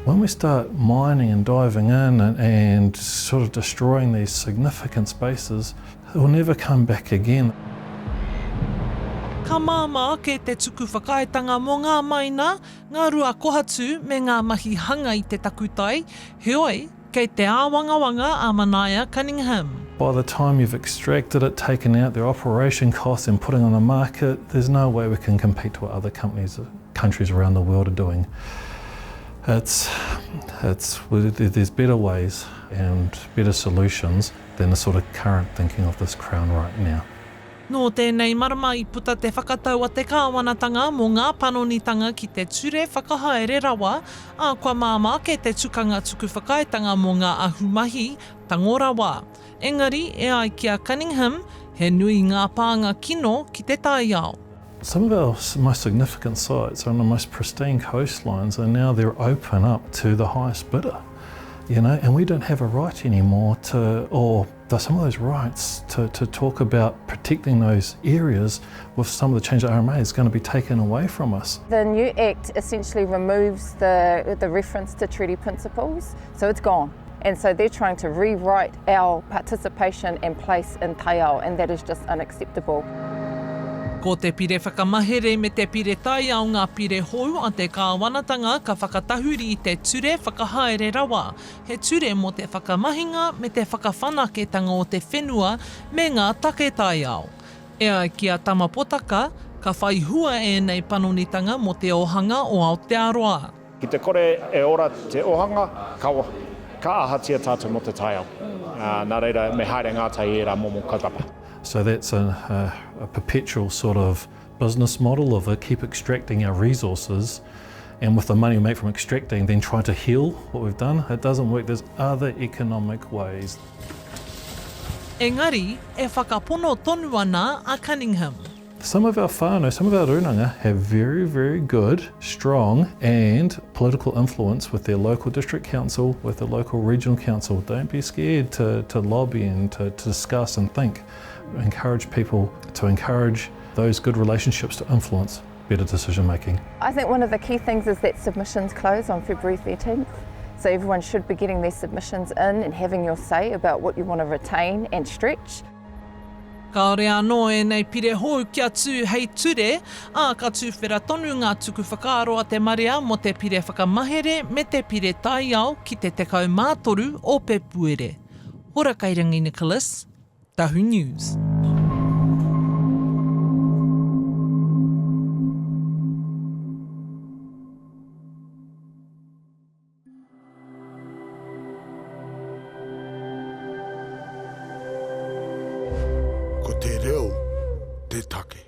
When we start mining and diving in and sort of destroying these significant spaces, it will never come back again. Ka māma ke te tuku whakaetanga mō ngā maina, ngā rua kohatu me ngā mahi hanga I te takutai, heoi, kei te āwangawanga a Manaia Cunningham. By the time you've extracted it, taken out their operation costs and putting on the market, there's no way we can compete to what other countries around the world are doing. There's better ways and better solutions than the sort of current thinking of this crown right now. Nō tēnei marama I puta te whakatau a te kāwanatanga mō ngā panonitanga ki te ture Whakahaere Rawa, a kua māma ke te tukanga tuku whakaetanga mō ngā ahumahi, tango rawa. Engari, e ai kia Cunningham, he nui ngā pānga kino ki te Taiao. Some of our most significant sites on the most pristine coastlines are now they're open up to the highest bidder, you know, and we don't have a right anymore some of those rights to talk about protecting those areas with some of the change of RMA is going to be taken away from us. The new Act essentially removes the reference to treaty principles, so it's gone. And so they're trying to rewrite our participation and place in Taiao, and that is just unacceptable. Ko te pire whakamahere me te pire Taiao ngā pire hou a te kāwanatanga ka whakatahuri I te ture Whakahaere Rawa. He ture mo te whakamahinga me te whakawhanaketanga o te whenua me ngā take Taiao. E ai kia tamapotaka, ka whai hua e nei panonitanga mo te ohanga o Aotearoa. Ki te kore e ora te ohanga, ka ahatia tātou mo te Taiao. Nā reira me haere ngā tai era momo kaupapa. So that's a perpetual sort of business model of keep extracting our resources, and with the money we make from extracting, then try to heal what we've done. It doesn't work. There's other economic ways. Engari, e whakapono tonu ana a Cunningham. Some of our whānau, some of our rūnanga have very, very good, strong and political influence with their local district council, with the local regional council. Don't be scared to lobby and to discuss and think. Encourage people to encourage those good relationships to influence better decision making. I think one of the key things is that submissions close on February 13th. So everyone should be getting their submissions in and having your say about what you want to retain and stretch. Ka rea no e nei pire hou kia tū hei ture, a ka tūwhera tonu ngā tuku whakaaroa te marea mo te pire whakamahere me te pire Taiao ki te tekau mātoru o pe puere. Hora Kairangi Nicholas, Tahu News. Ko te reo, te take.